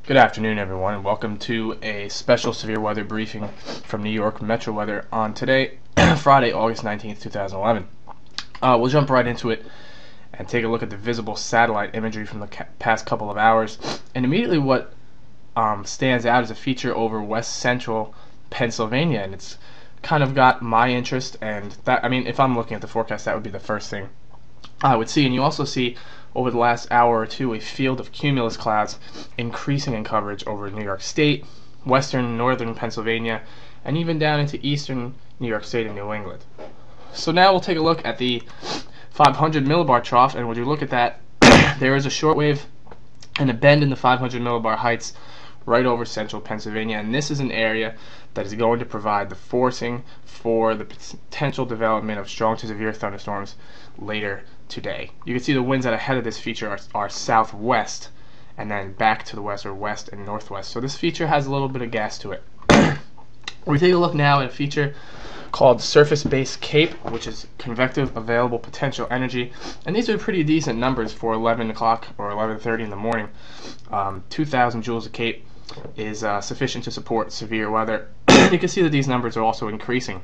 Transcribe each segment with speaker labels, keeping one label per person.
Speaker 1: Good afternoon, everyone, and welcome to a special severe weather briefing from New York Metro Weather on today, Friday, August 19th, 2011. We'll jump right into it and take a look at the visible satellite imagery from the past couple of hours. And immediately what stands out is a feature over west central Pennsylvania, and it's kind of got my interest, and that, I mean, if I'm looking at the forecast, that would be the first thing I would see. And you also see over the last hour or two a field of cumulus clouds increasing in coverage over New York State, western northern Pennsylvania, and even down into eastern New York State and New England. So now we'll take a look at the 500 millibar trough, and when you look at that, there is a shortwave and a bend in the 500 millibar heights right over central Pennsylvania, and this is an area that is going to provide the forcing for the potential development of strong to severe thunderstorms later today. You can see the winds that are ahead of this feature are southwest and then back to the west, or west and northwest. So this feature has a little bit of gas to it. We take a look now at a feature called surface-based CAPE, which is convective available potential energy, and these are pretty decent numbers for 11 o'clock or 11:30 in the morning. 2,000 joules of CAPE is sufficient to support severe weather. You can see that these numbers are also increasing.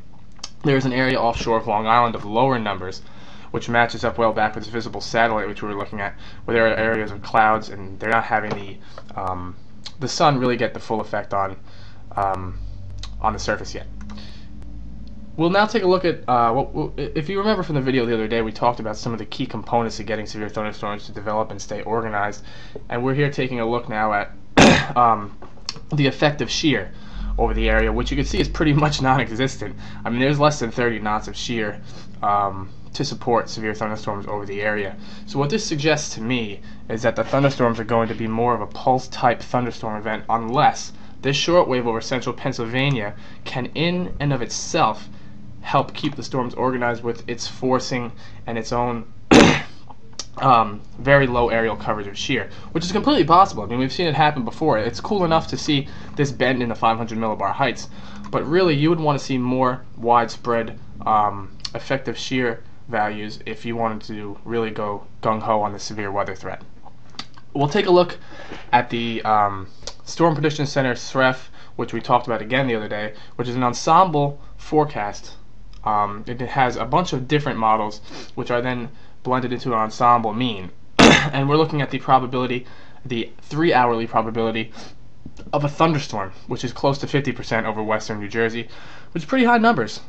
Speaker 1: There is an area offshore of Long Island of lower numbers, which matches up well back with this visible satellite which we were looking at, where there are areas of clouds and they're not having the sun really get the full effect on the surface yet. We'll now take a look at, if you remember from the video the other day, we talked about some of the key components of getting severe thunderstorms to develop and stay organized, and we're here taking a look now at the effect of shear over the area, which you can see is pretty much non-existent. I mean, there's less than 30 knots of shear to support severe thunderstorms over the area. So what this suggests to me is that the thunderstorms are going to be more of a pulse-type thunderstorm event, unless this shortwave over central Pennsylvania can in and of itself help keep the storms organized with its forcing and its own very low aerial coverage of shear, which is completely possible. I mean, we've seen it happen before. It's cool enough to see this bend in the 500 millibar heights, but really you would want to see more widespread effective shear values if you wanted to really go gung-ho on the severe weather threat. We'll take a look at the Storm Prediction Center SREF, which we talked about again the other day, which is an ensemble forecast. It has a bunch of different models which are then blended into an ensemble mean. And we're looking at the probability, the 3-hourly probability of a thunderstorm, which is close to 50% over western New Jersey, which is pretty high numbers.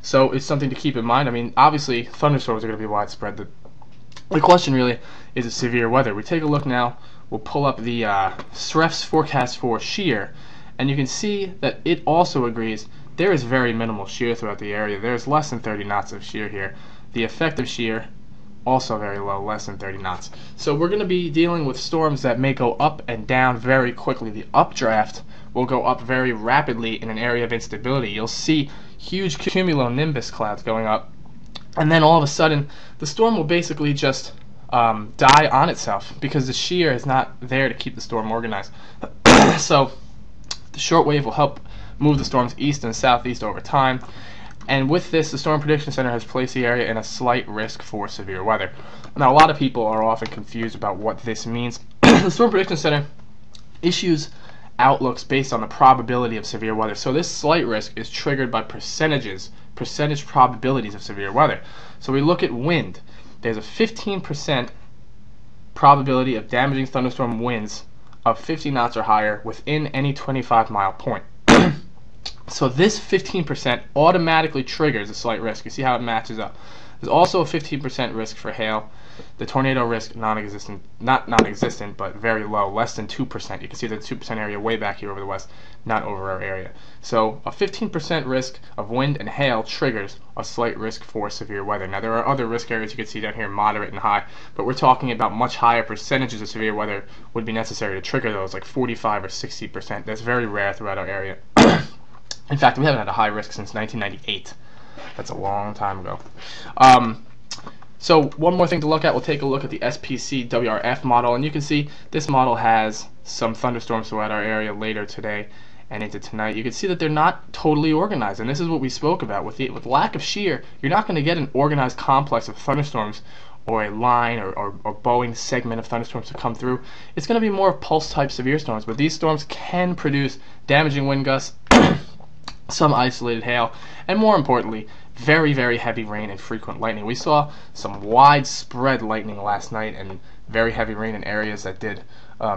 Speaker 1: So it's something to keep in mind. I mean, obviously thunderstorms are going to be widespread. The question really is the severe weather. We take a look now. We'll pull up the SREF's forecast for shear, and you can see that it also agrees there is very minimal shear throughout the area. There's less than 30 knots of shear here. The effective shear also very low, less than 30 knots. So we're going to be dealing with storms that may go up and down very quickly. The updraft will go up very rapidly in an area of instability. You'll see huge cumulonimbus clouds going up, and then all of a sudden the storm will basically just die on itself because the shear is not there to keep the storm organized. So the shortwave will help move the storms east and southeast over time, and with this, the Storm Prediction Center has placed the area in a slight risk for severe weather. Now, a lot of people are often confused about what this means. The Storm Prediction Center issues outlooks based on the probability of severe weather. So this slight risk is triggered by percentage probabilities of severe weather. So we look at wind. There's a 15% probability of damaging thunderstorm winds of 50 knots or higher within any 25-mile point. So this 15% automatically triggers a slight risk. You see how it matches up. There's also a 15% risk for hail. The tornado risk non-existent, not non-existent, but very low, less than 2%. You can see the 2% area way back here over the west, not over our area. So a 15% risk of wind and hail triggers a slight risk for severe weather. Now there are other risk areas you can see down here, moderate and high, but we're talking about much higher percentages of severe weather would be necessary to trigger those, like 45 or 60%. That's very rare throughout our area. In fact, we haven't had a high risk since 1998. That's a long time ago. So one more thing to look at, we'll take a look at the SPC WRF model, and you can see this model has some thunderstorms throughout our area later today and into tonight. You can see that they're not totally organized, and this is what we spoke about. With lack of shear, you're not going to get an organized complex of thunderstorms or a line or bowing segment of thunderstorms to come through. It's going to be more pulse type severe storms, but these storms can produce damaging wind gusts, some isolated hail, and more importantly, very, very heavy rain and frequent lightning. We saw some widespread lightning last night and very heavy rain in areas that did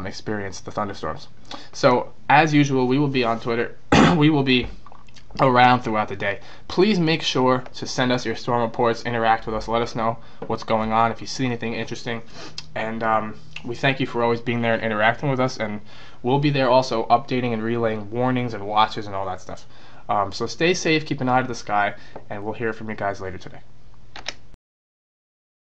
Speaker 1: experience the thunderstorms. So, as usual, we will be on Twitter. We will be around throughout the day. Please make sure to send us your storm reports, interact with us, let us know what's going on, if you see anything interesting, and we thank you for always being there and interacting with us, and we'll be there also updating and relaying warnings and watches and all that stuff. So stay safe, keep an eye to the sky, and we'll hear from you guys later today.